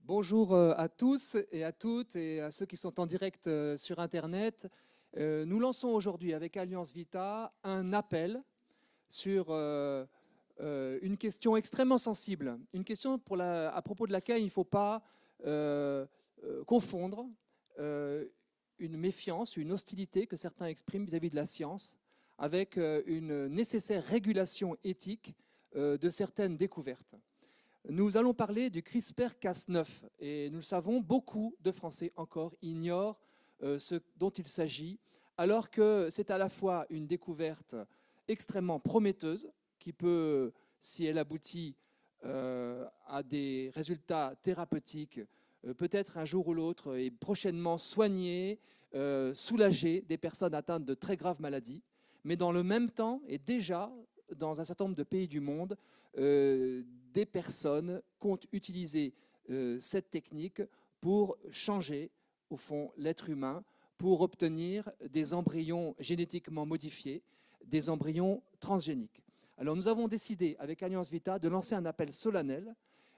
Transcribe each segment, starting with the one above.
Bonjour à tous et à toutes et à ceux qui sont en direct sur Internet. Nous lançons aujourd'hui avec Alliance Vita un appel sur une question extrêmement sensible, une question à propos de laquelle il ne faut pas confondre une méfiance, une hostilité que certains expriment vis-à-vis de la science avec une nécessaire régulation éthique de certaines découvertes. Nous allons parler du CRISPR-Cas9 et nous le savons, beaucoup de Français encore ignorent ce dont il s'agit, alors que c'est à la fois une découverte extrêmement prometteuse qui peut, si elle aboutit à des résultats thérapeutiques, peut-être un jour ou l'autre et prochainement soigner, soulager des personnes atteintes de très graves maladies, mais dans le même temps et déjà dans un certain nombre de pays du monde, des personnes comptent utiliser cette technique pour changer, au fond, l'être humain, pour obtenir des embryons génétiquement modifiés, des embryons transgéniques. Alors nous avons décidé, avec Alliance Vita, de lancer un appel solennel,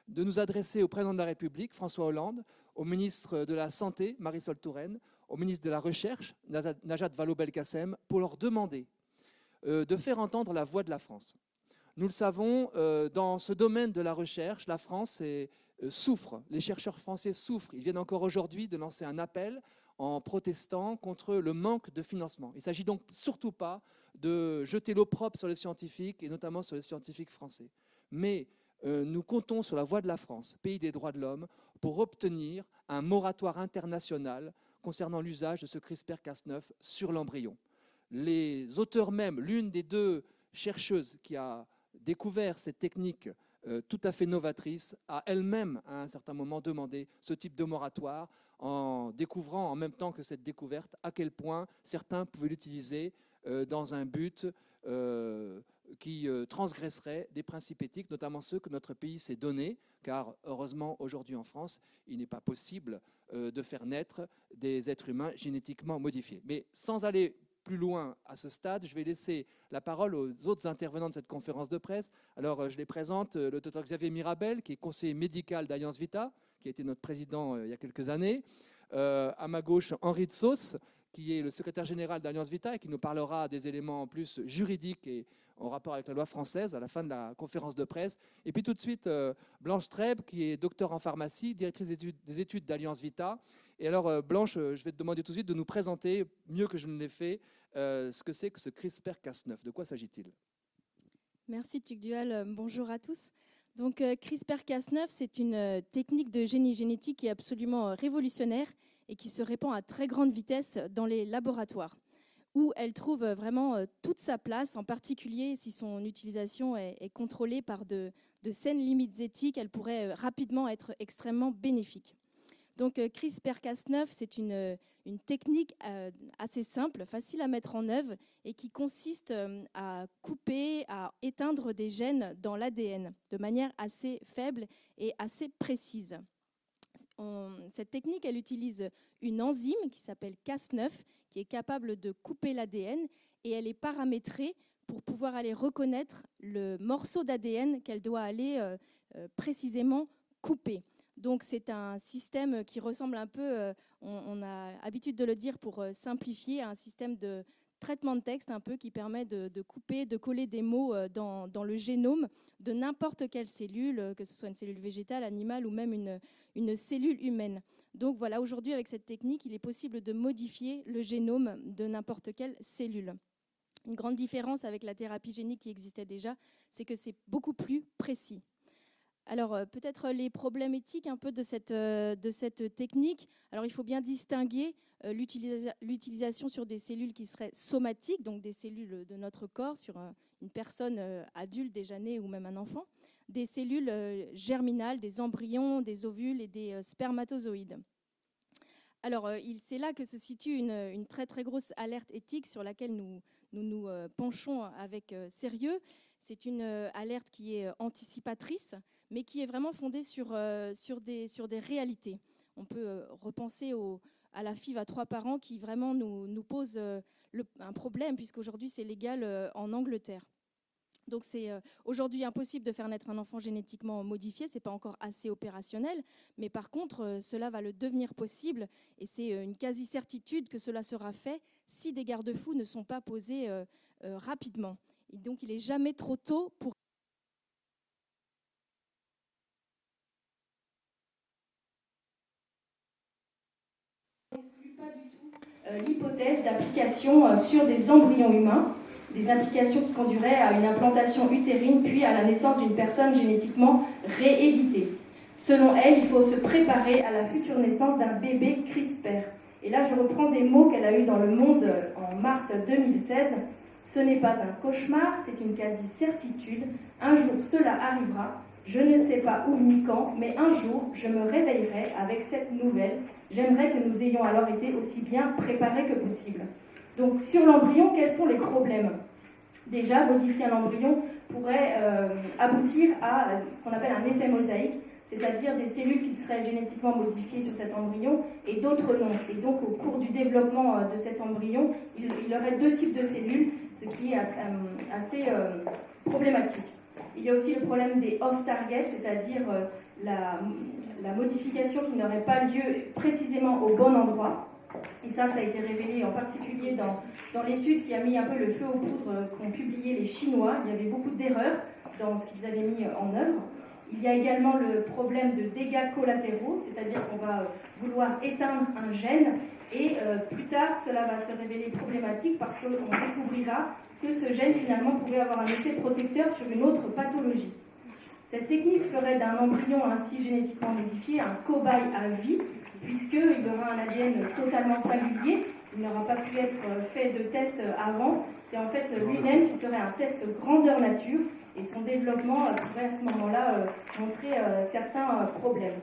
de nous adresser au président de la République, François Hollande, au ministre de la Santé, Marisol Touraine, au ministre de la Recherche, Najat Vallaud-Belkacem, pour leur demander de faire entendre la voix de la France. Nous le savons, dans ce domaine de la recherche, la France souffre, les chercheurs français souffrent. Ils viennent encore aujourd'hui de lancer un appel en protestant contre le manque de financement. Il ne s'agit donc surtout pas de jeter l'opprobre sur les scientifiques, et notamment sur les scientifiques français. Mais nous comptons sur la voix de la France, pays des droits de l'homme, pour obtenir un moratoire international concernant l'usage de ce CRISPR-Cas9 sur l'embryon. Les auteurs même, l'une des deux chercheuses qui a découvert cette technique tout à fait novatrice, a elle-même à un certain moment demandé ce type de moratoire en découvrant en même temps que cette découverte à quel point certains pouvaient l'utiliser dans un but qui transgresserait des principes éthiques, notamment ceux que notre pays s'est donnés, car heureusement aujourd'hui en France, il n'est pas possible de faire naître des êtres humains génétiquement modifiés. Mais sans aller plus loin à ce stade, je vais laisser la parole aux autres intervenants de cette conférence de presse. Alors, je les présente, le docteur Xavier Mirabel, qui est conseiller médical d'Alliance Vita, qui a été notre président il y a quelques années. À ma gauche, Henri de Sauce, qui est le secrétaire général d'Alliance Vita et qui nous parlera des éléments en plus juridiques et en rapport avec la loi française à la fin de la conférence de presse. Et puis tout de suite, Blanche Streb, qui est docteur en pharmacie, directrice des études d'Alliance Vita. Et alors, Blanche, je vais te demander tout de suite de nous présenter, mieux que je ne l'ai fait, ce que c'est que ce CRISPR-Cas9. De quoi s'agit-il? Merci Tugdual, bonjour à tous. Donc CRISPR-Cas9, c'est une technique de génie génétique qui est absolument révolutionnaire et qui se répand à très grande vitesse dans les laboratoires, où elle trouve vraiment toute sa place, en particulier si son utilisation est contrôlée par de saines limites éthiques, elle pourrait rapidement être extrêmement bénéfique. Donc CRISPR-Cas9, c'est une technique assez simple, facile à mettre en œuvre et qui consiste à couper, à éteindre des gènes dans l'ADN de manière assez faible et assez précise. Cette technique, elle utilise une enzyme qui s'appelle Cas9, qui est capable de couper l'ADN et elle est paramétrée pour pouvoir aller reconnaître le morceau d'ADN qu'elle doit aller précisément couper. Donc c'est un système qui ressemble un peu, on a l'habitude de le dire pour simplifier, à un système de traitement de texte un peu qui permet de couper, de coller des mots dans le génome de n'importe quelle cellule, que ce soit une cellule végétale, animale ou même une cellule humaine. Donc voilà, aujourd'hui avec cette technique, il est possible de modifier le génome de n'importe quelle cellule. Une grande différence avec la thérapie génique qui existait déjà, c'est que c'est beaucoup plus précis. Alors, peut-être les problèmes éthiques un peu de cette technique. Alors, il faut bien distinguer l'utilisation sur des cellules qui seraient somatiques, donc des cellules de notre corps, sur une personne adulte déjà née ou même un enfant, des cellules germinales, des embryons, des ovules et des spermatozoïdes. Alors, c'est là que se situe une très très grosse alerte éthique sur laquelle nous penchons avec sérieux. C'est une alerte qui est anticipatrice, mais qui est vraiment fondée sur des réalités. On peut repenser à la FIV à 3 parents qui vraiment nous pose un problème, puisqu'aujourd'hui c'est légal en Angleterre. Donc c'est aujourd'hui impossible de faire naître un enfant génétiquement modifié, ce n'est pas encore assez opérationnel, mais par contre cela va le devenir possible et c'est une quasi-certitude que cela sera fait si des garde-fous ne sont pas posés rapidement. Et donc il n'est jamais trop tôt pour l'hypothèse d'application sur des embryons humains, des applications qui conduiraient à une implantation utérine puis à la naissance d'une personne génétiquement rééditée. Selon elle, il faut se préparer à la future naissance d'un bébé CRISPR. Et là, je reprends des mots qu'elle a eus dans Le Monde en mars 2016. Ce n'est pas un cauchemar, c'est une quasi-certitude. Un jour, cela arrivera. Je ne sais pas où ni quand, mais un jour, je me réveillerai avec cette nouvelle. J'aimerais que nous ayons alors été aussi bien préparés que possible. Donc, sur l'embryon, quels sont les problèmes ? Déjà, modifier un embryon pourrait aboutir à ce qu'on appelle un effet mosaïque, c'est-à-dire des cellules qui seraient génétiquement modifiées sur cet embryon et d'autres non. Et donc, au cours du développement de cet embryon, il y aurait deux types de cellules, ce qui est assez problématique. Il y a aussi le problème des off-target, c'est-à-dire la modification qui n'aurait pas lieu précisément au bon endroit. Et ça a été révélé en particulier dans l'étude qui a mis un peu le feu aux poudres qu'ont publié les Chinois. Il y avait beaucoup d'erreurs dans ce qu'ils avaient mis en œuvre. Il y a également le problème de dégâts collatéraux, c'est-à-dire qu'on va vouloir éteindre un gène et plus tard cela va se révéler problématique parce qu'on découvrira que ce gène finalement pouvait avoir un effet protecteur sur une autre pathologie. Cette technique ferait d'un embryon ainsi génétiquement modifié un cobaye à vie, puisqu'il aura un ADN totalement singulier, il n'aura pas pu être fait de test avant, c'est en fait lui-même qui serait un test grandeur nature, et son développement pourrait à ce moment-là montrer certains problèmes.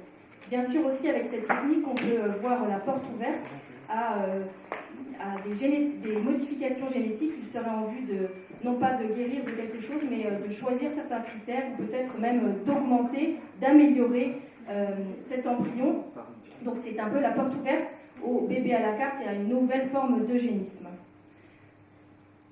Bien sûr aussi avec cette technique, on peut voir la porte ouverte à des modifications génétiques qui seraient en vue de, non pas de guérir de quelque chose, mais de choisir certains critères, ou peut-être même d'augmenter, d'améliorer cet embryon. Donc c'est un peu la porte ouverte au bébé à la carte et à une nouvelle forme d'eugénisme.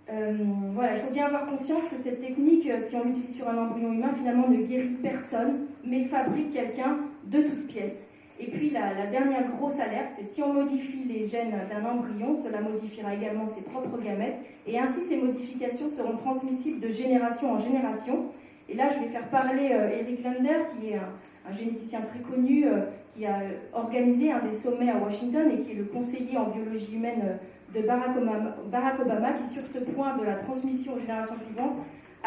Voilà, il faut bien avoir conscience que cette technique, si on l'utilise sur un embryon humain, finalement ne guérit personne, mais fabrique quelqu'un de toutes pièces. Et puis la dernière grosse alerte, c'est si on modifie les gènes d'un embryon, cela modifiera également ses propres gamètes, et ainsi ces modifications seront transmissibles de génération en génération. Et là, je vais faire parler Eric Lander, qui est un généticien très connu, qui a organisé un des sommets à Washington et qui est le conseiller en biologie humaine de Barack Obama, qui sur ce point de la transmission aux générations suivantes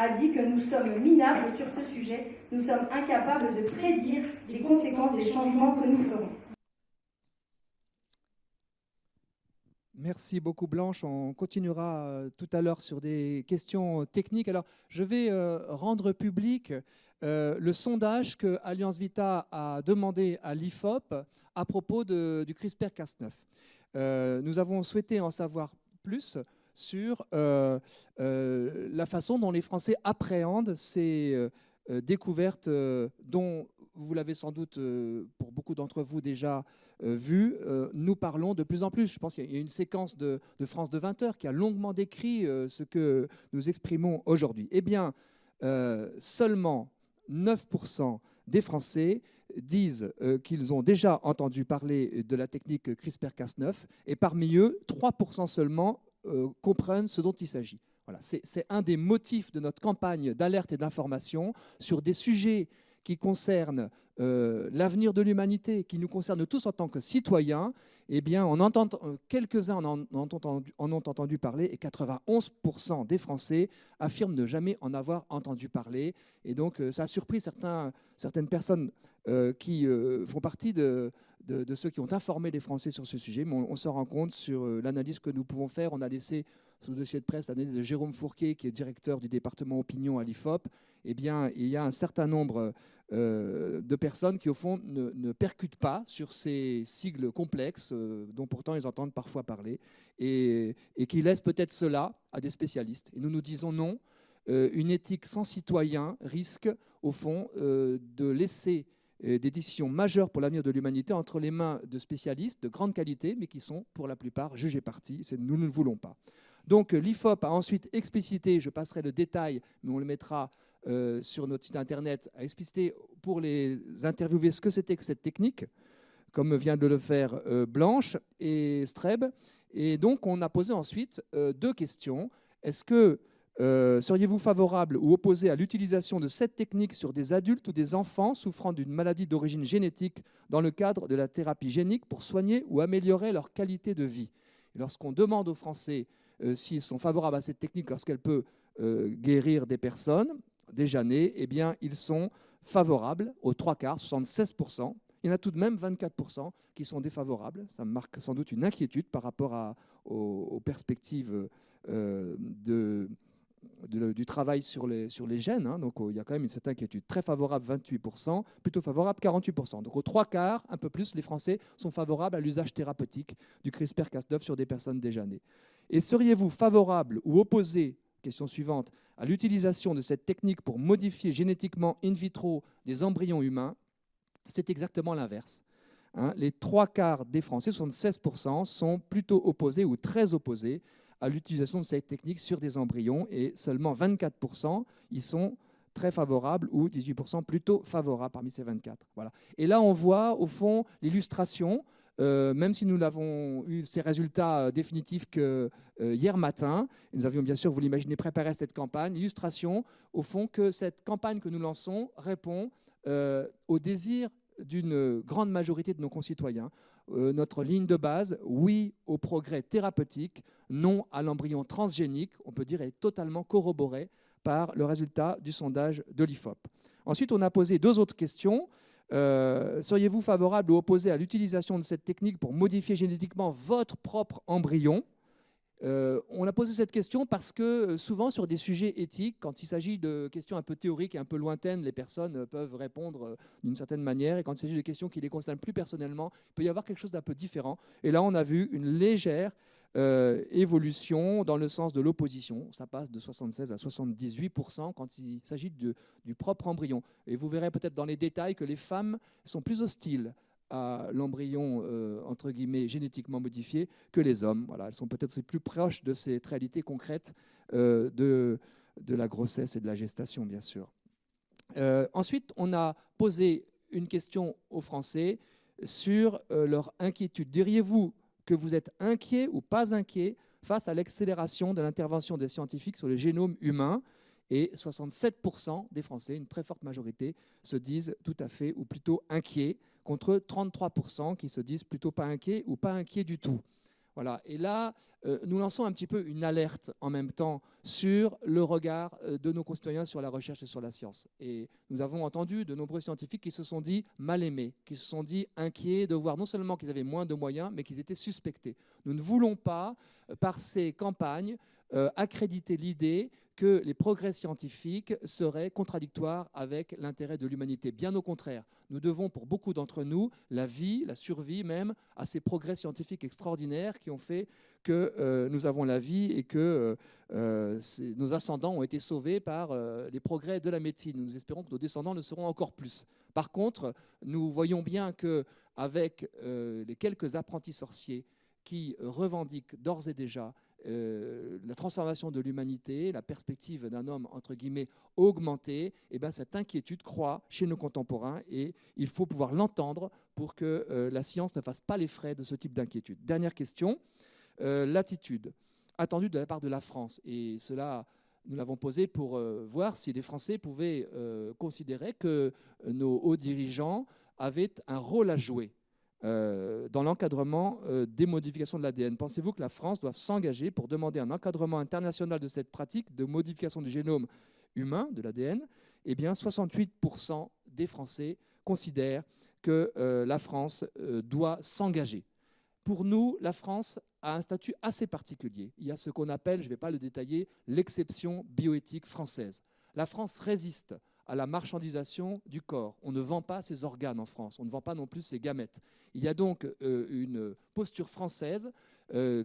a dit que nous sommes minables sur ce sujet, nous sommes incapables de prédire les conséquences des changements que nous ferons. Merci beaucoup Blanche, on continuera tout à l'heure sur des questions techniques. Alors je vais rendre public le sondage que Alliance Vita a demandé à l'IFOP à propos du CRISPR-Cas9. Nous avons souhaité en savoir plus sur la façon dont les Français appréhendent ces découvertes dont vous l'avez sans doute, pour beaucoup d'entre vous déjà vu, nous parlons de plus en plus. Je pense qu'il y a une séquence de France de 20 heures qui a longuement décrit ce que nous exprimons aujourd'hui. Eh bien, seulement 9% des Français disent qu'ils ont déjà entendu parler de la technique CRISPR-Cas9 et parmi eux, 3% seulement comprennent ce dont il s'agit. Voilà, c'est un des motifs de notre campagne d'alerte et d'information sur des sujets qui concernent l'avenir de l'humanité, qui nous concernent tous en tant que citoyens. Eh bien, quelques-uns en ont entendu parler et 91% des Français affirment ne jamais en avoir entendu parler. Et donc, ça a surpris certaines personnes qui font partie de ceux qui ont informé les Français sur ce sujet. Mais on se rend compte sur l'analyse que nous pouvons faire. On a laissé sous dossier de presse l'analyse de Jérôme Fourquet, qui est directeur du département opinion à l'IFOP. Eh bien, il y a un certain nombre de personnes qui, au fond, ne percutent pas sur ces sigles complexes dont pourtant ils entendent parfois parler et qui laissent peut-être cela à des spécialistes. Et nous disons non, une éthique sans citoyen risque, au fond, de laisser des décisions majeures pour l'avenir de l'humanité entre les mains de spécialistes de grande qualité, mais qui sont, pour la plupart, jugés partis. Nous ne le voulons pas. Donc l'IFOP a ensuite explicité, je passerai le détail, mais on le mettra sur notre site internet, a explicité pour les interviewer ce que c'était que cette technique, comme vient de le faire Blanche et Streb. Et donc on a posé ensuite deux questions. Est-ce que seriez-vous favorable ou opposé à l'utilisation de cette technique sur des adultes ou des enfants souffrant d'une maladie d'origine génétique dans le cadre de la thérapie génique pour soigner ou améliorer leur qualité de vie? Et lorsqu'on demande aux Français s'ils sont favorables à cette technique lorsqu'elle peut guérir des personnes déjà nées, eh bien, ils sont favorables aux trois quarts, 76%. Il y en a tout de même 24% qui sont défavorables. Ça marque sans doute une inquiétude par rapport aux perspectives du travail sur les gènes. Hein. Donc il y a quand même cette inquiétude. Très favorable 28%, plutôt favorable 48%. Donc aux trois quarts, un peu plus, les Français sont favorables à l'usage thérapeutique du CRISPR-Cas9 sur des personnes déjà nées. Et seriez-vous favorable ou opposé, question suivante, à l'utilisation de cette technique pour modifier génétiquement in vitro des embryons humains? C'est exactement l'inverse. Hein. Les trois quarts des Français, 76%, sont plutôt opposés ou très opposés à l'utilisation de cette technique sur des embryons et seulement 24% y sont très favorables ou 18% plutôt favorables parmi ces 24. Voilà. Et là, on voit au fond l'illustration, même si nous n'avons eu ces résultats définitifs que hier matin. Nous avions bien sûr, vous l'imaginez, préparé cette campagne. L'illustration, au fond, que cette campagne que nous lançons répond au désir d'une grande majorité de nos concitoyens. Notre ligne de base, oui au progrès thérapeutique, non à l'embryon transgénique, on peut dire, est totalement corroborée par le résultat du sondage de l'IFOP. Ensuite, on a posé deux autres questions. Seriez-vous favorable ou opposé à l'utilisation de cette technique pour modifier génétiquement votre propre embryon? On a posé cette question parce que souvent sur des sujets éthiques, quand il s'agit de questions un peu théoriques et un peu lointaines, les personnes peuvent répondre d'une certaine manière, et quand il s'agit de questions qui les concernent plus personnellement, il peut y avoir quelque chose d'un peu différent. Et là, on a vu une légère évolution dans le sens de l'opposition. Ça passe de 76 à 78% quand il s'agit du propre embryon. Et vous verrez peut-être dans les détails que les femmes sont plus hostiles à l'embryon, entre guillemets, génétiquement modifié que les hommes. Voilà, elles sont peut-être plus proches de cette réalité concrète de la grossesse et de la gestation, bien sûr. Ensuite, on a posé une question aux Français sur leur inquiétude. Diriez-vous que vous êtes inquiet ou pas inquiet face à l'accélération de l'intervention des scientifiques sur le génome humain? Et 67% des Français, une très forte majorité, se disent tout à fait ou plutôt inquiets, contre 33% qui se disent plutôt pas inquiets ou pas inquiets du tout. Voilà. Et là, nous lançons un petit peu une alerte en même temps sur le regard de nos concitoyens sur la recherche et sur la science. Et nous avons entendu de nombreux scientifiques qui se sont dit mal aimés, qui se sont dit inquiets de voir non seulement qu'ils avaient moins de moyens, mais qu'ils étaient suspectés. Nous ne voulons pas, par ces campagnes, accréditer l'idée que les progrès scientifiques seraient contradictoires avec l'intérêt de l'humanité. Bien au contraire, nous devons, pour beaucoup d'entre nous, la vie, la survie même, à ces progrès scientifiques extraordinaires qui ont fait que nous avons la vie et que nos ascendants ont été sauvés par les progrès de la médecine. Nous espérons que nos descendants le seront encore plus. Par contre, nous voyons bien qu'avec les quelques apprentis sorciers qui revendiquent d'ores et déjà la transformation de l'humanité, la perspective d'un homme, entre guillemets, augmenté, et bien cette inquiétude croît chez nos contemporains et il faut pouvoir l'entendre pour que la science ne fasse pas les frais de ce type d'inquiétude. Dernière question, l'attitude attendue de la part de la France. Et cela, nous l'avons posé pour voir si les Français pouvaient considérer que nos hauts dirigeants avaient un rôle à jouer dans l'encadrement des modifications de l'ADN. Pensez-vous que la France doit s'engager pour demander un encadrement international de cette pratique de modification du génome humain, de l'ADN? Eh bien, 68% des Français considèrent que la France doit s'engager. Pour nous, la France a un statut assez particulier. Il y a ce qu'on appelle, je ne vais pas le détailler, l'exception bioéthique française. La France résiste à la marchandisation du corps. On ne vend pas ses organes en France, on ne vend pas non plus ses gamètes. Il y a donc une posture française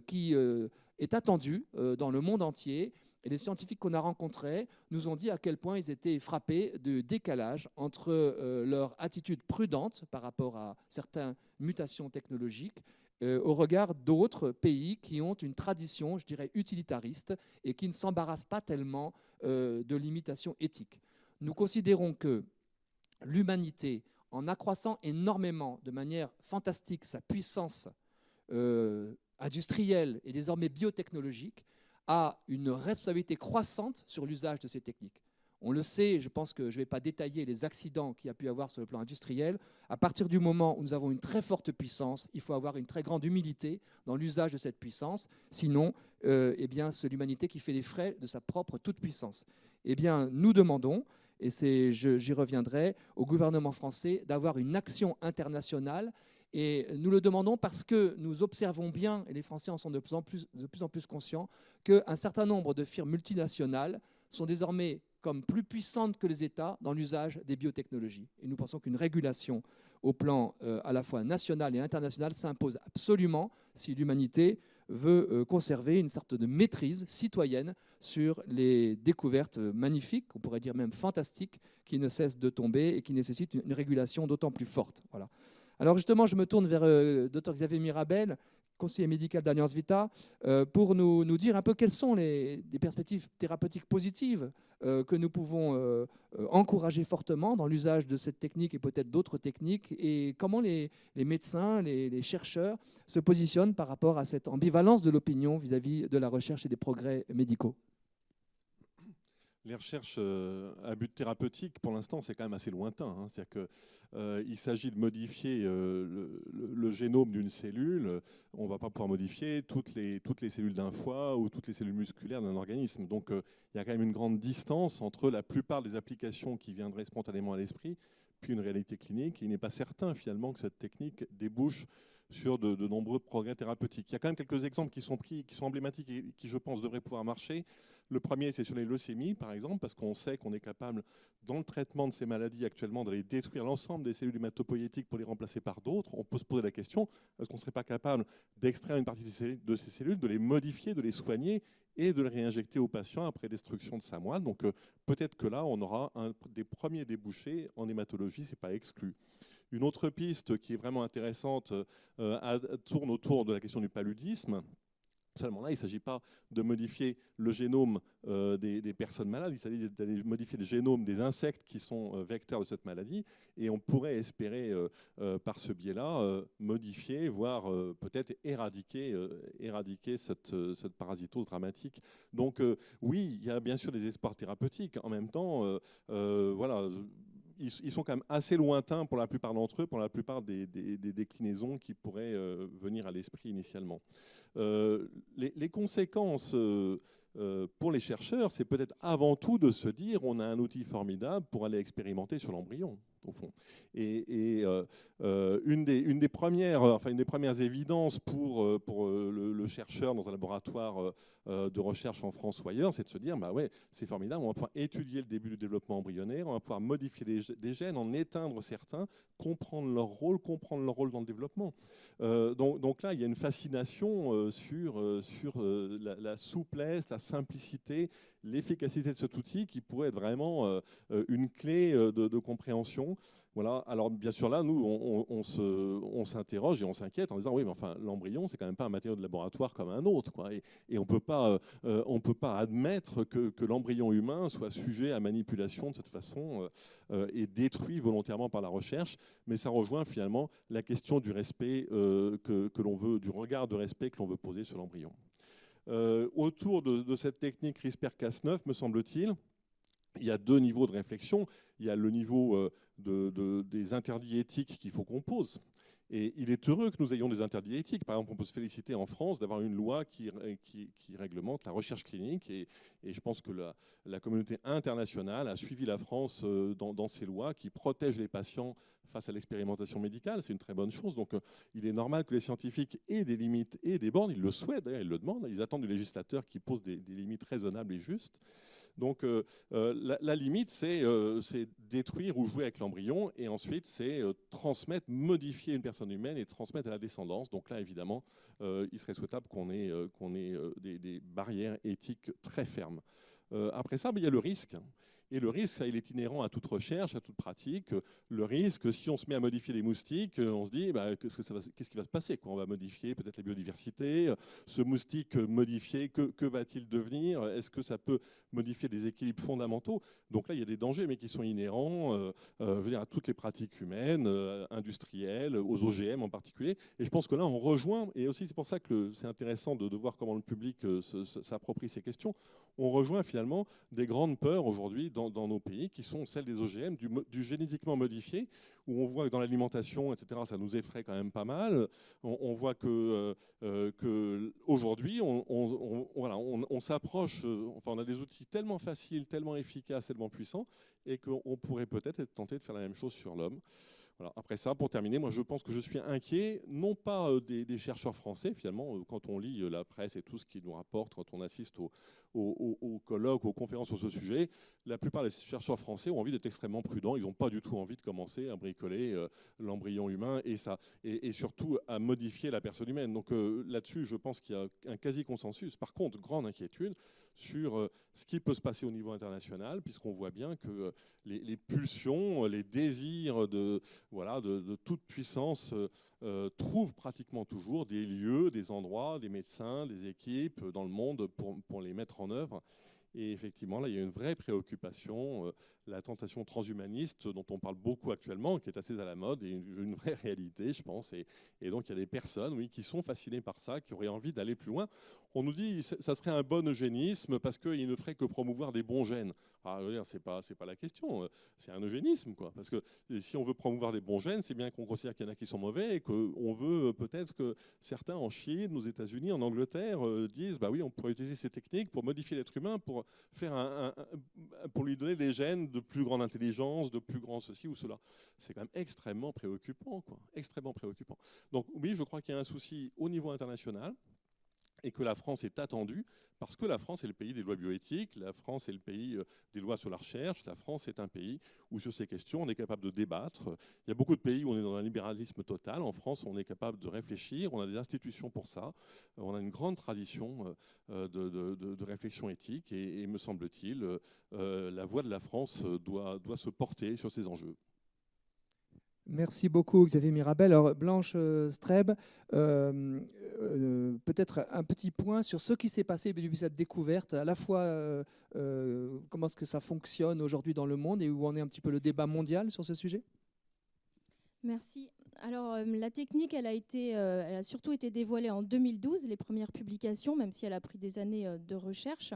qui est attendue dans le monde entier. Et les scientifiques qu'on a rencontrés nous ont dit à quel point ils étaient frappés de décalage entre leur attitude prudente par rapport à certaines mutations technologiques au regard d'autres pays qui ont une tradition, je dirais, utilitariste et qui ne s'embarrassent pas tellement de limitations éthiques. Nous considérons que l'humanité, en accroissant énormément, de manière fantastique, sa puissance industrielle et désormais biotechnologique, a une responsabilité croissante sur l'usage de ces techniques. On le sait, je pense que je ne vais pas détailler les accidents qu'il y a pu avoir sur le plan industriel. À partir du moment où nous avons une très forte puissance, il faut avoir une très grande humilité dans l'usage de cette puissance. Sinon, eh bien, c'est l'humanité qui fait les frais de sa propre toute-puissance. Eh bien, nous demandons, et j'y reviendrai, au gouvernement français d'avoir une action internationale. Et nous le demandons parce que nous observons bien, et les Français en sont de plus en plus conscients, qu'un certain nombre de firmes multinationales sont désormais comme plus puissantes que les États dans l'usage des biotechnologies. Et nous pensons qu'une régulation au plan à la fois national et international s'impose absolument si l'humanité veut conserver une sorte de maîtrise citoyenne sur les découvertes magnifiques, on pourrait dire même fantastiques, qui ne cessent de tomber et qui nécessitent une régulation d'autant plus forte. Voilà. Alors justement, je me tourne vers Dr Xavier Mirabel, conseiller médical d'Alliance Vita, pour nous dire un peu quelles sont des perspectives thérapeutiques positives que nous pouvons encourager fortement dans l'usage de cette technique et peut-être d'autres techniques, et comment les médecins, les chercheurs se positionnent par rapport à cette ambivalence de l'opinion vis-à-vis de la recherche et des progrès médicaux. Les recherches à but thérapeutique, pour l'instant, c'est quand même assez lointain. C'est-à-dire qu'il s'agit de modifier le génome d'une cellule. On ne va pas pouvoir modifier toutes les cellules d'un foie ou toutes les cellules musculaires d'un organisme. Donc, il y a quand même une grande distance entre la plupart des applications qui viendraient spontanément à l'esprit, puis une réalité clinique. Et il n'est pas certain, finalement, que cette technique débouche sur de nombreux progrès thérapeutiques. Il y a quand même quelques exemples qui sont pris, qui sont emblématiques et qui, je pense, devraient pouvoir marcher. Le premier, c'est sur les leucémies, par exemple, parce qu'on sait qu'on est capable, dans le traitement de ces maladies actuellement, d'aller détruire l'ensemble des cellules hématopoïétiques pour les remplacer par d'autres. On peut se poser la question, est-ce qu'on ne serait pas capable d'extraire une partie de ces cellules, de les modifier, de les soigner et de les réinjecter au patient après destruction de sa moelle. Donc peut-être que là, on aura des premiers débouchés en hématologie, ce n'est pas exclu. Une autre piste qui est vraiment intéressante tourne autour de la question du paludisme. Seulement là, il ne s'agit pas de modifier le génome des personnes malades, il s'agit d'aller modifier le génome des insectes qui sont vecteurs de cette maladie. Et on pourrait espérer, par ce biais-là, modifier, voire peut-être éradiquer cette parasitose dramatique. Donc oui, il y a bien sûr des espoirs thérapeutiques. En même temps, voilà, ils sont quand même assez lointains pour la plupart d'entre eux, pour la plupart des déclinaisons qui pourraient venir à l'esprit initialement. Les conséquences pour les chercheurs, c'est peut-être avant tout de se dire on a un outil formidable pour aller expérimenter sur l'embryon, au fond. Et une des premières évidences pour le chercheur dans un laboratoire de recherche en France ou ailleurs, c'est de se dire bah ouais, c'est formidable, on va pouvoir étudier le début du développement embryonnaire, on va pouvoir modifier des gènes, en éteindre certains, comprendre leur rôle dans le développement. Donc là, il y a une fascination sur la souplesse, la simplicité, l'efficacité de cet outil qui pourrait être vraiment une clé de compréhension. Voilà. Alors bien sûr là, nous, on s'interroge et on s'inquiète en disant oui, mais enfin l'embryon, c'est quand même pas un matériau de laboratoire comme un autre, quoi. Et on peut pas admettre que l'embryon humain soit sujet à manipulation de cette façon et détruit volontairement par la recherche. Mais ça rejoint finalement la question du respect que l'on veut, du regard de respect que l'on veut poser sur l'embryon. Autour de cette technique CRISPR-Cas9, me semble-t-il, il y a deux niveaux de réflexion. Il y a le niveau des interdits éthiques qu'il faut qu'on pose. Et il est heureux que nous ayons des interdits éthiques. Par exemple, on peut se féliciter en France d'avoir une loi qui réglemente la recherche clinique. Et je pense que la communauté internationale a suivi la France dans ces lois qui protègent les patients face à l'expérimentation médicale. C'est une très bonne chose. Donc, il est normal que les scientifiques aient des limites et des bornes. Ils le souhaitent, d'ailleurs, ils le demandent. Ils attendent du législateur qui pose des limites raisonnables et justes. Donc la limite, c'est détruire ou jouer avec l'embryon, et ensuite c'est transmettre, modifier une personne humaine et transmettre à la descendance. Donc là, évidemment, il serait souhaitable qu'on ait des barrières éthiques très fermes. Après ça, il y a le risque. Et le risque, ça, il est inhérent à toute recherche, à toute pratique. Le risque, si on se met à modifier les moustiques, on se dit qu'est-ce qui va se passer, quoi? On va modifier peut-être la biodiversité. Ce moustique modifié, que va-t-il devenir? Est-ce que ça peut modifier des équilibres fondamentaux? Donc là, il y a des dangers, mais qui sont inhérents je veux dire, à toutes les pratiques humaines, industrielles, aux OGM en particulier. Et je pense que là, on rejoint, et aussi c'est pour ça que c'est intéressant de voir comment le public s'approprie ces questions, on rejoint finalement des grandes peurs aujourd'hui dans nos pays, qui sont celles des OGM, du génétiquement modifié, où on voit que dans l'alimentation, etc., ça nous effraie quand même pas mal. On voit que aujourd'hui, on s'approche, enfin, on a des outils tellement faciles, tellement efficaces, tellement puissants, et qu'on pourrait peut-être être tenté de faire la même chose sur l'homme. Voilà. Après ça, pour terminer, moi je pense que je suis inquiet, non pas des chercheurs français, finalement, quand on lit la presse et tout ce qu'ils nous rapportent, quand on assiste aux colloques, aux conférences sur ce sujet, la plupart des chercheurs français ont envie d'être extrêmement prudents, ils n'ont pas du tout envie de commencer à bricoler l'embryon humain et surtout à modifier la personne humaine. Donc là-dessus, je pense qu'il y a un quasi-consensus. Par contre, grande inquiétude sur ce qui peut se passer au niveau international, puisqu'on voit bien que les pulsions, les désirs de toute puissance trouvent pratiquement toujours des lieux, des endroits, des médecins, des équipes dans le monde pour les mettre en œuvre. Et effectivement, là, il y a une vraie préoccupation, la tentation transhumaniste dont on parle beaucoup actuellement, qui est assez à la mode, et une vraie réalité, je pense. Et donc, il y a des personnes, oui, qui sont fascinées par ça, qui auraient envie d'aller plus loin. On nous dit que ça serait un bon eugénisme parce qu'il ne ferait que promouvoir des bons gènes. Alors, c'est pas la question, c'est un eugénisme, quoi. Parce que si on veut promouvoir des bons gènes, c'est bien qu'on considère qu'il y en a qui sont mauvais et qu'on veut peut-être que certains en Chine, aux États-Unis, en Angleterre, disent bah oui, on pourrait utiliser ces techniques pour modifier l'être humain, pour pour lui donner des gènes de plus grande intelligence, de plus grand ceci ou cela. C'est quand même extrêmement préoccupant, quoi. Extrêmement préoccupant. Donc oui, je crois qu'il y a un souci au niveau international, et que la France est attendue, parce que la France est le pays des lois bioéthiques, la France est le pays des lois sur la recherche, la France est un pays où sur ces questions on est capable de débattre. Il y a beaucoup de pays où on est dans un libéralisme total. En France, on est capable de réfléchir, on a des institutions pour ça, on a une grande tradition de réflexion éthique, et me semble-t-il, la voix de la France doit se porter sur ces enjeux. Merci beaucoup Xavier Mirabel. Alors Blanche Streb, peut-être un petit point sur ce qui s'est passé depuis cette découverte, à la fois comment est-ce que ça fonctionne aujourd'hui dans le monde et où en est un petit peu le débat mondial sur ce sujet. Merci. Alors la technique, elle a surtout été dévoilée en 2012, les premières publications, même si elle a pris des années de recherche.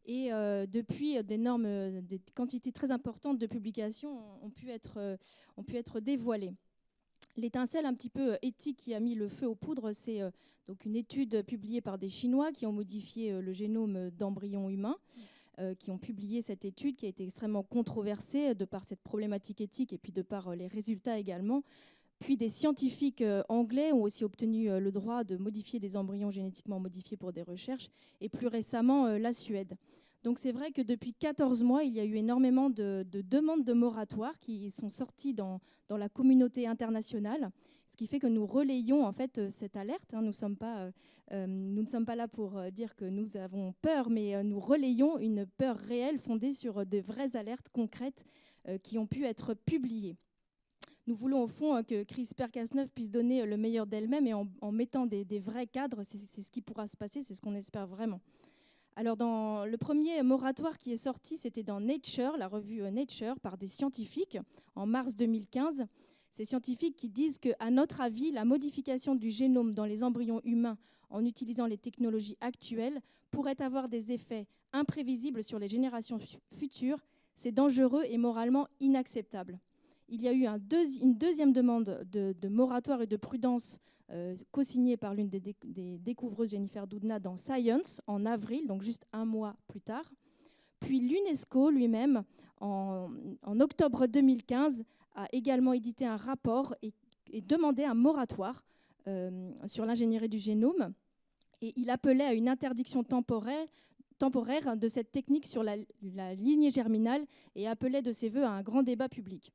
Et depuis, des quantités très importantes de publications ont pu être dévoilées. L'étincelle un petit peu éthique qui a mis le feu aux poudres, c'est donc une étude publiée par des Chinois qui ont modifié le génome d'embryons humains, qui ont publié cette étude qui a été extrêmement controversée de par cette problématique éthique et puis de par les résultats également. Puis des scientifiques anglais ont aussi obtenu le droit de modifier des embryons génétiquement modifiés pour des recherches, et plus récemment la Suède. Donc c'est vrai que depuis 14 mois, il y a eu énormément de demandes de moratoire qui sont sorties dans la communauté internationale, ce qui fait que nous relayons en fait cette alerte. Nous ne sommes pas là pour dire que nous avons peur, mais nous relayons une peur réelle fondée sur de vraies alertes concrètes qui ont pu être publiées. Nous voulons au fond que CRISPR-Cas9 puisse donner le meilleur d'elle-même, et en mettant des vrais cadres, c'est ce qui pourra se passer, c'est ce qu'on espère vraiment. Alors, dans le premier moratoire qui est sorti, c'était dans Nature, la revue Nature, par des scientifiques, en mars 2015. Ces scientifiques qui disent qu'à notre avis, la modification du génome dans les embryons humains en utilisant les technologies actuelles pourrait avoir des effets imprévisibles sur les générations futures. C'est dangereux et moralement inacceptable. Il y a eu une deuxième demande de moratoire et de prudence co-signée par l'une des découvreuses, Jennifer Doudna, dans Science en avril, donc juste un mois plus tard. Puis l'UNESCO lui-même, en octobre 2015, a également édité un rapport et demandé un moratoire sur l'ingénierie du génome. Et il appelait à une interdiction temporaire de cette technique sur la lignée germinale et appelait de ses voeux à un grand débat public.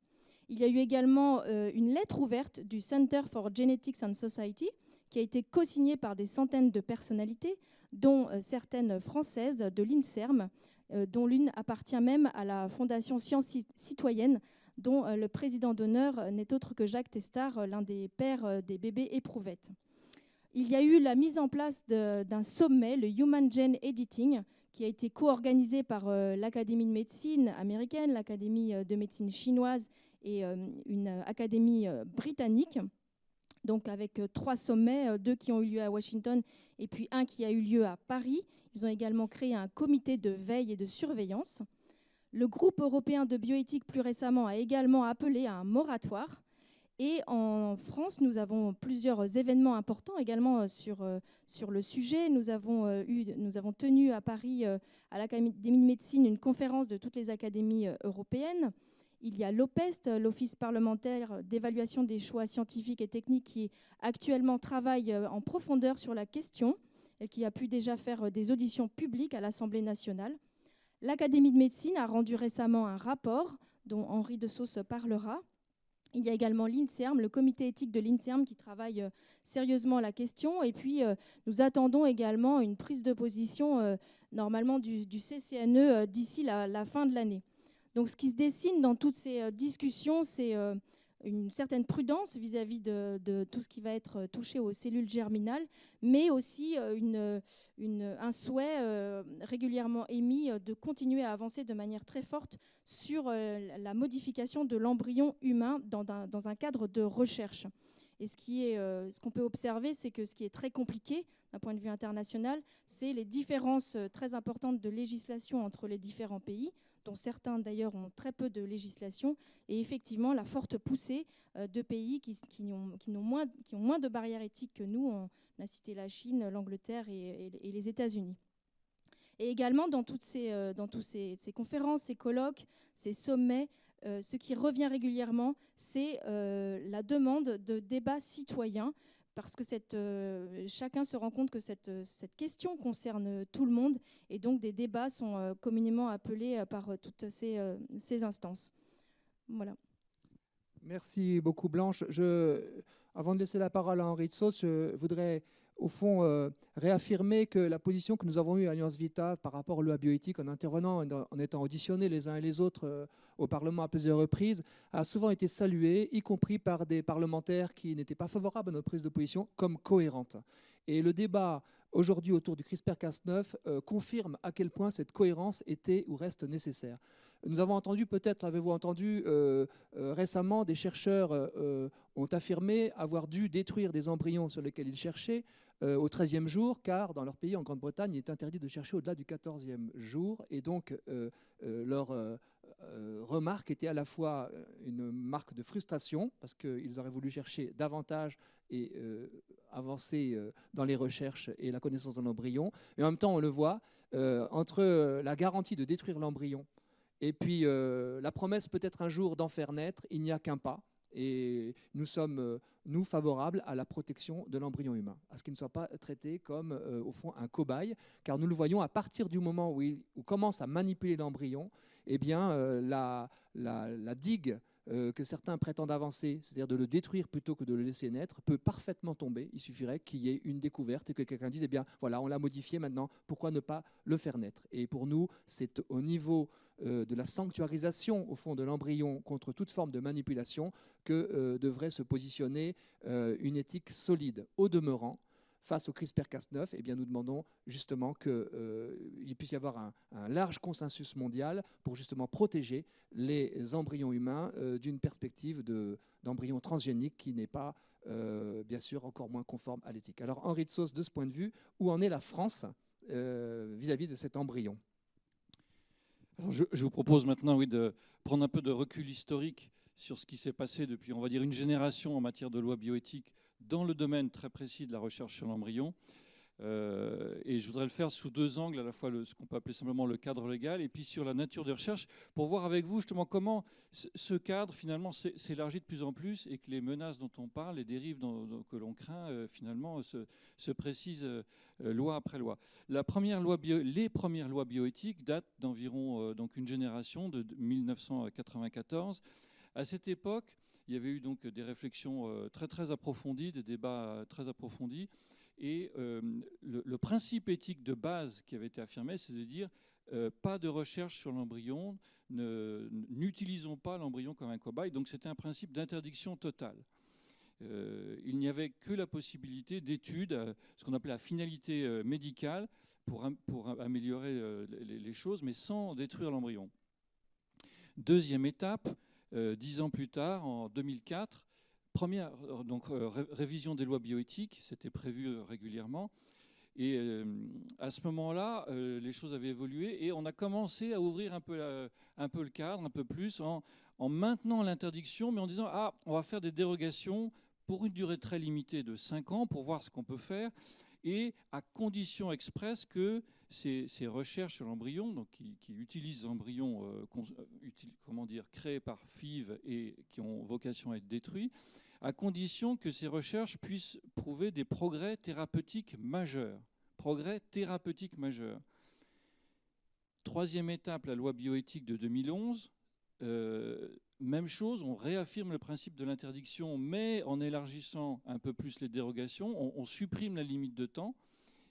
Il y a eu également une lettre ouverte du Center for Genetics and Society qui a été co-signée par des centaines de personnalités, dont certaines françaises de l'INSERM, dont l'une appartient même à la Fondation Sciences Citoyennes, dont le président d'honneur n'est autre que Jacques Testard, l'un des pères des bébés éprouvettes. Il y a eu la mise en place d'un sommet, le Human Gene Editing, qui a été co-organisé par l'Académie de médecine américaine, l'Académie de médecine chinoise et une académie britannique. Donc avec 3 sommets, 2 qui ont eu lieu à Washington et puis 1 qui a eu lieu à Paris. Ils ont également créé un comité de veille et de surveillance. Le groupe européen de bioéthique, plus récemment, a également appelé à un moratoire. Et en France, nous avons plusieurs événements importants également sur le sujet. Nous avons tenu à Paris, à l'Académie de médecine, une conférence de toutes les académies européennes. Il y a l'OPEST, l'Office parlementaire d'évaluation des choix scientifiques et techniques, qui actuellement travaille en profondeur sur la question et qui a pu déjà faire des auditions publiques à l'Assemblée nationale. L'Académie de médecine a rendu récemment un rapport dont Henri Dessausse parlera. Il y a également l'INSERM, le comité éthique de l'INSERM qui travaille sérieusement la question. Et puis, nous attendons également une prise de position normalement du CCNE d'ici la fin de l'année. Donc, ce qui se dessine dans toutes ces discussions, c'est une certaine prudence vis-à-vis de tout ce qui va être touché aux cellules germinales, mais aussi un souhait régulièrement émis de continuer à avancer de manière très forte sur la modification de l'embryon humain dans un cadre de recherche. Et ce qu'on peut observer, c'est que ce qui est très compliqué d'un point de vue international, c'est les différences très importantes de législation entre les différents pays, dont certains d'ailleurs ont très peu de législation, et effectivement la forte poussée de pays qui ont moins de barrières éthiques que nous. On a cité la Chine, l'Angleterre et les États-Unis. Et également dans toutes ces conférences, ces colloques, ces sommets, ce qui revient régulièrement, c'est la demande de débats citoyens, parce que chacun se rend compte que cette question concerne tout le monde, et donc des débats sont communément appelés par toutes ces instances. Voilà. Merci beaucoup Blanche. Avant de laisser la parole à Henri Dessausse, je voudrais au fond réaffirmer que la position que nous avons eue à Alliance Vita par rapport aux lois bioéthiques, en intervenant, en étant auditionnés les uns et les autres au Parlement à plusieurs reprises, a souvent été saluée, y compris par des parlementaires qui n'étaient pas favorables à notre prise de position, comme cohérente. Et le débat aujourd'hui autour du CRISPR-Cas9 confirme à quel point cette cohérence était ou reste nécessaire. Nous avons entendu, peut-être avez-vous entendu récemment, des chercheurs ont affirmé avoir dû détruire des embryons sur lesquels ils cherchaient au 13e jour, car dans leur pays, en Grande-Bretagne, il est interdit de chercher au-delà du 14e jour. Et donc, leur remarque était à la fois une marque de frustration, parce qu'ils auraient voulu chercher davantage et avancer dans les recherches et la connaissance d'un embryon. Mais en même temps, on le voit, entre la garantie de détruire l'embryon et puis la promesse peut-être un jour d'en faire naître, il n'y a qu'un pas. Et nous sommes, nous, favorables à la protection de l'embryon humain, à ce qu'il ne soit pas traité comme, au fond, un cobaye, car nous le voyons, à partir du moment où on commence à manipuler l'embryon, eh bien, la digue que certains prétendent avancer, c'est-à-dire de le détruire plutôt que de le laisser naître, peut parfaitement tomber. Il suffirait qu'il y ait une découverte et que quelqu'un dise, eh bien, voilà, on l'a modifié maintenant, pourquoi ne pas le faire naître? Et pour nous, c'est au niveau de la sanctuarisation, au fond, de l'embryon contre toute forme de manipulation que devrait se positionner une éthique solide. Au demeurant, face au CRISPR-Cas9, eh bien, nous demandons justement qu'il puisse y avoir un large consensus mondial pour justement protéger les embryons humains d'une perspective d'embryons transgéniques qui n'est pas, bien sûr, encore moins conforme à l'éthique. Alors, Henri Dessausse, de ce point de vue, où en est la France vis-à-vis de cet embryon? Alors je vous propose maintenant, oui, de prendre un peu de recul historique sur ce qui s'est passé depuis, on va dire, une génération en matière de loi bioéthique dans le domaine très précis de la recherche sur l'embryon. Et je voudrais le faire sous 2 angles, à la fois ce qu'on peut appeler simplement le cadre légal et puis sur la nature de recherche, pour voir avec vous justement comment ce cadre finalement s'élargit de plus en plus et que les menaces dont on parle, les dérives que l'on craint finalement se précisent loi après loi. Les premières lois bioéthiques datent d'environ donc une génération, de 1994. À cette époque, il y avait eu donc des réflexions très approfondies, des débats très approfondis. Et le principe éthique de base qui avait été affirmé, c'est de dire pas de recherche sur l'embryon, n'utilisons pas l'embryon comme un cobaye. Donc c'était un principe d'interdiction totale. Il n'y avait que la possibilité d'études, ce qu'on appelait la finalité médicale, pour améliorer les choses, mais sans détruire l'embryon. Deuxième étape, 10 ans plus tard, en 2004, première révision des lois bioéthiques, c'était prévu régulièrement. Et à ce moment-là, les choses avaient évolué et on a commencé à ouvrir un peu le cadre, un peu plus, en maintenant l'interdiction, mais en disant « Ah, on va faire des dérogations pour une durée très limitée de 5 ans pour voir ce qu'on peut faire, et à condition expresse que ces recherches sur l'embryon, donc qui utilisent l'embryon créés par FIV et qui ont vocation à être détruits, à condition que ces recherches puissent prouver des progrès thérapeutiques majeurs. Progrès thérapeutiques majeurs. Troisième étape, la loi bioéthique de 2011. Même chose, on réaffirme le principe de l'interdiction, mais en élargissant un peu plus les dérogations, on supprime la limite de temps.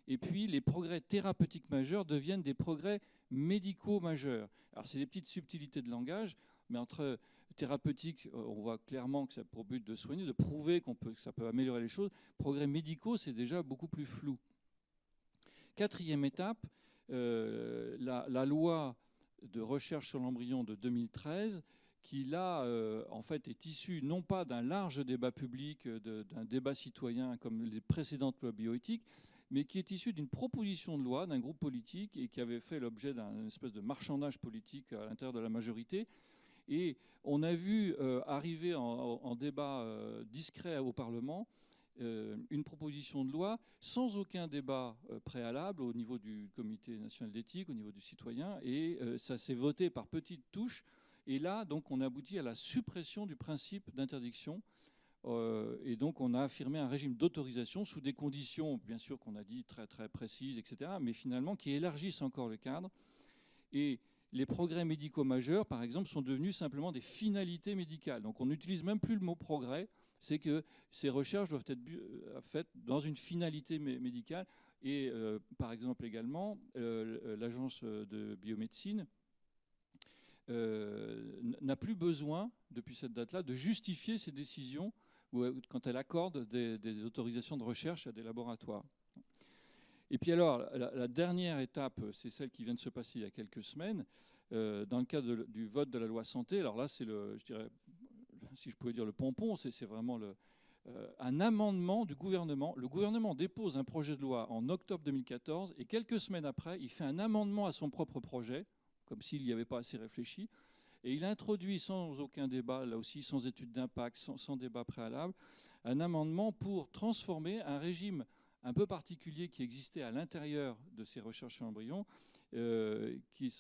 Et puis, les progrès thérapeutiques majeurs deviennent des progrès médicaux majeurs. Alors, c'est des petites subtilités de langage, mais entre thérapeutique, on voit clairement que ça a pour but de soigner, de prouver que ça peut améliorer les choses. Progrès médicaux, c'est déjà beaucoup plus flou. Quatrième étape, la loi de recherche sur l'embryon de 2013, qui là, en fait, est issue non pas d'un large débat public, d'un débat citoyen comme les précédentes lois bioéthiques, mais qui est issue d'une proposition de loi d'un groupe politique et qui avait fait l'objet d'une espèce de marchandage politique à l'intérieur de la majorité. Et on a vu arriver en débat discret au Parlement une proposition de loi sans aucun débat préalable au niveau du Comité national d'éthique, au niveau du citoyen, et ça s'est voté par petites touches. Et là, donc, on a abouti à la suppression du principe d'interdiction. Et donc, on a affirmé un régime d'autorisation sous des conditions, bien sûr, qu'on a dit très, très précises, etc., mais finalement qui élargissent encore le cadre. Et les progrès médicaux majeurs, par exemple, sont devenus simplement des finalités médicales. Donc, on n'utilise même plus le mot progrès. C'est que ces recherches doivent être faites dans une finalité médicale. Et par exemple, également, l'Agence de biomédecine n'a plus besoin, depuis cette date-là, de justifier ses décisions quand elle accorde des autorisations de recherche à des laboratoires. Et puis alors, la dernière étape, c'est celle qui vient de se passer il y a quelques semaines, dans le cadre du vote de la loi santé. Alors là, c'est je dirais, si je pouvais dire le pompon, c'est vraiment un amendement du gouvernement. Le gouvernement dépose un projet de loi en octobre 2014 et quelques semaines après, il fait un amendement à son propre projet, comme s'il n'y avait pas assez réfléchi. Et il introduit sans aucun débat, là aussi sans étude d'impact, sans débat préalable, un amendement pour transformer un régime un peu particulier qui existait à l'intérieur de ces recherches sur l'embryon, qui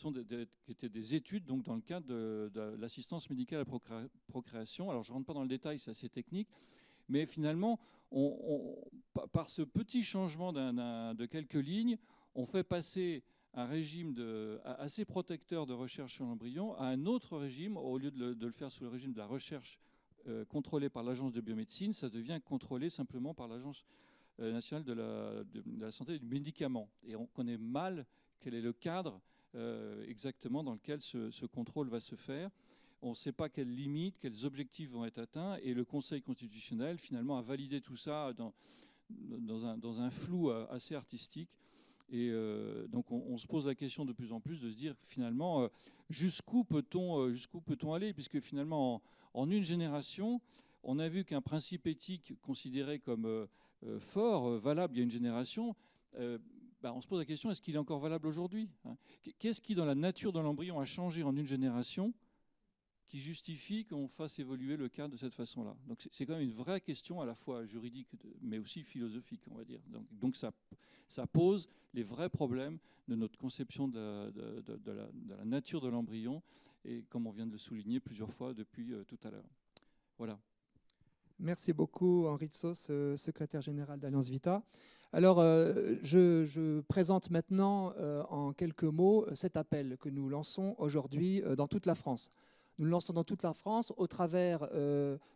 étaient des études donc, dans le cadre de l'assistance médicale à la procréation. Alors je ne rentre pas dans le détail, c'est assez technique, mais finalement, par ce petit changement de quelques lignes, on fait passer un régime assez protecteur de recherche sur l'embryon à un autre régime. Au lieu de le faire sous le régime de la recherche contrôlée par l'Agence de biomédecine, ça devient contrôlé simplement par l'Agence nationale de la santé et du médicament. Et on connaît mal quel est le cadre exactement dans lequel ce contrôle va se faire. On ne sait pas quelles limites, quels objectifs vont être atteints. Et le Conseil constitutionnel, finalement, a validé tout ça dans un flou assez artistique. Et donc on se pose la question de plus en plus de se dire finalement jusqu'où peut-on aller, puisque finalement en une génération, on a vu qu'un principe éthique considéré comme fort, valable il y a une génération, on se pose la question, est-ce qu'il est encore valable aujourd'hui, hein? Qu'est-ce qui dans la nature de l'embryon a changé en une génération qui justifie qu'on fasse évoluer le cadre de cette façon-là? Donc c'est quand même une vraie question à la fois juridique mais aussi philosophique, on va dire. Donc ça pose les vrais problèmes de notre conception de la nature de l'embryon, et comme on vient de le souligner plusieurs fois depuis tout à l'heure. Voilà. Merci beaucoup Henri de Sauce, secrétaire général d'Alliance Vita. Alors, je présente maintenant en quelques mots cet appel que nous lançons aujourd'hui dans toute la France. Nous le lançons dans toute la France au travers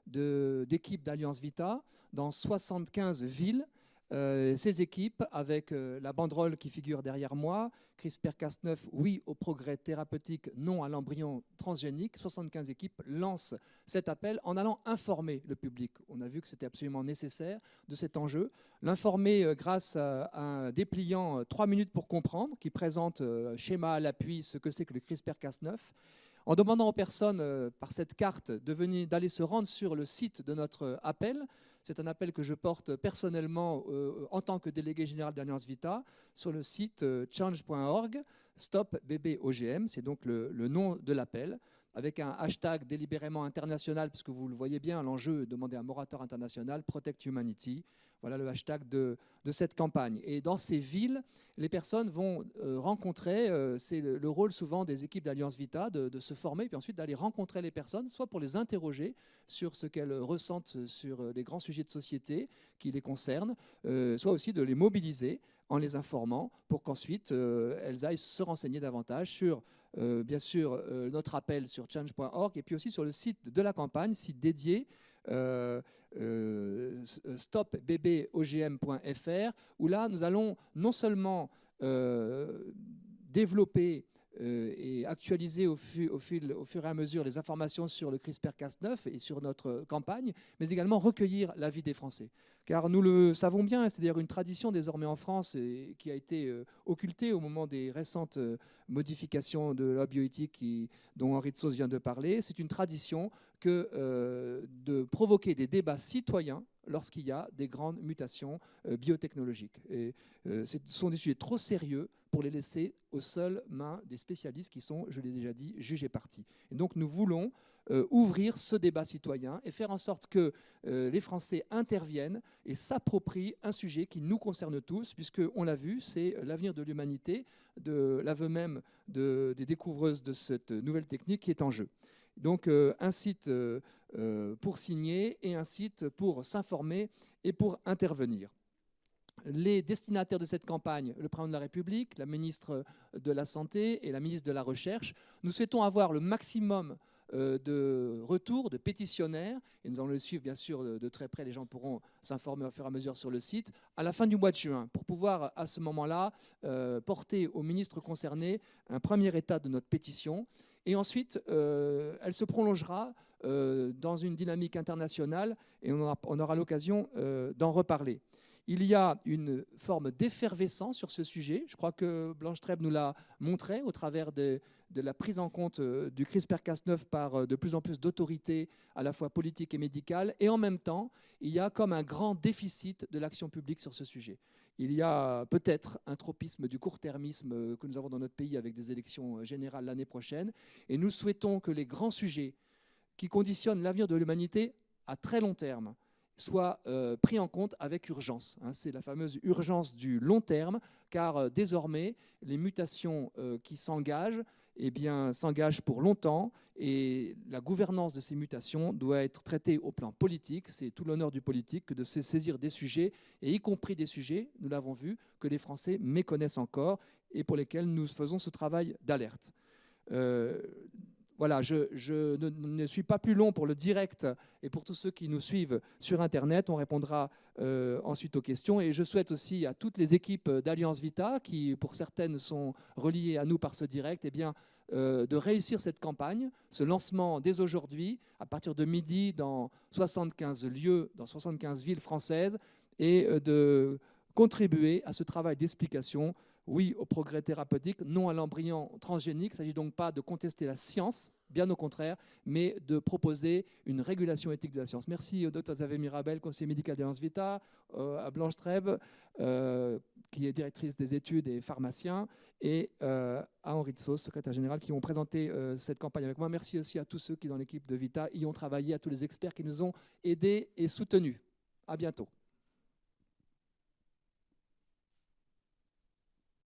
d'équipes d'Alliance Vita dans 75 villes Ces équipes, avec la banderole qui figure derrière moi, CRISPR-Cas9, oui au progrès thérapeutique, non à l'embryon transgénique, 75 équipes lancent cet appel en allant informer le public. On a vu que c'était absolument nécessaire de cet enjeu. L'informer grâce à un dépliant 3 minutes pour comprendre, qui présente schéma à l'appui ce que c'est que le CRISPR-Cas9, en demandant aux personnes par cette carte d'aller se rendre sur le site de notre appel. C'est un appel que je porte personnellement en tant que délégué général d'Alliance Vita sur le site change.org, Stop Bébé OGM, c'est donc le nom de l'appel, avec un hashtag délibérément international, puisque vous le voyez bien, l'enjeu demander un moratoire international, Protect Humanity. Voilà le hashtag de cette campagne. Et dans ces villes, les personnes vont rencontrer, c'est le rôle souvent des équipes d'Alliance Vita, de se former, puis ensuite d'aller rencontrer les personnes, soit pour les interroger sur ce qu'elles ressentent sur les grands sujets de société qui les concernent, soit aussi de les mobiliser en les informant pour qu'ensuite elles aillent se renseigner davantage sur, bien sûr, notre appel sur change.org et puis aussi sur le site de la campagne, site dédié, stopbbogm.fr, où là, nous allons non seulement développer et actualiser au fur et à mesure les informations sur le CRISPR-Cas9 et sur notre campagne, mais également recueillir l'avis des Français. Car nous le savons bien, c'est-à-dire une tradition désormais en France et qui a été occultée au moment des récentes modifications de la bioéthique dont Henri de Sauce vient de parler, c'est une tradition que de provoquer des débats citoyens lorsqu'il y a des grandes mutations biotechnologiques. Et ce sont des sujets trop sérieux pour les laisser aux seules mains des spécialistes qui sont, je l'ai déjà dit, jugés partis. Et donc nous voulons ouvrir ce débat citoyen et faire en sorte que les Français interviennent et s'approprient un sujet qui nous concerne tous, puisqu'on l'a vu, c'est l'avenir de l'humanité, de l'aveu même des découvreuses de cette nouvelle technique qui est en jeu. Donc un site pour signer et un site pour s'informer et pour intervenir. Les destinataires de cette campagne, le président de la République, la ministre de la Santé et la ministre de la Recherche, nous souhaitons avoir le maximum de retours, de pétitionnaires, et nous allons le suivre bien sûr de très près, les gens pourront s'informer au fur et à mesure sur le site, à la fin du mois de juin, pour pouvoir à ce moment-là porter au ministre concerné un premier état de notre pétition. Et ensuite, elle se prolongera dans une dynamique internationale et on aura l'occasion d'en reparler. Il y a une forme d'effervescence sur ce sujet. Je crois que Blanche Trèbe nous l'a montré au travers de la prise en compte du CRISPR-Cas9 par de plus en plus d'autorités, à la fois politiques et médicales. Et en même temps, il y a comme un grand déficit de l'action publique sur ce sujet. Il y a peut-être un tropisme du court-termisme que nous avons dans notre pays avec des élections générales l'année prochaine. Et nous souhaitons que les grands sujets qui conditionnent l'avenir de l'humanité à très long terme soient pris en compte avec urgence. C'est la fameuse urgence du long terme, car désormais, les mutations qui s'engagent s'engagent pour longtemps et la gouvernance de ces mutations doit être traitée au plan politique. C'est tout l'honneur du politique que de se saisir des sujets, et y compris des sujets, nous l'avons vu, que les Français méconnaissent encore et pour lesquels nous faisons ce travail d'alerte. Voilà, je ne suis pas plus long pour le direct et pour tous ceux qui nous suivent sur Internet. On répondra ensuite aux questions. Et je souhaite aussi à toutes les équipes d'Alliance Vita, qui pour certaines sont reliées à nous par ce direct, de réussir cette campagne, ce lancement dès aujourd'hui, à partir de midi, dans 75 lieux, dans 75 villes françaises, et de contribuer à ce travail d'explication. Oui au progrès thérapeutique, non à l'embryon transgénique. Il ne s'agit donc pas de contester la science, bien au contraire, mais de proposer une régulation éthique de la science. Merci au Dr Xavier Mirabel, conseiller médical d'Alliance Vita, à Blanche Trèbe, qui est directrice des études et pharmacien, et à Henri de Sauce, secrétaire général, qui ont présenté cette campagne avec moi. Merci aussi à tous ceux qui, dans l'équipe de Vita, y ont travaillé, à tous les experts qui nous ont aidés et soutenus. À bientôt.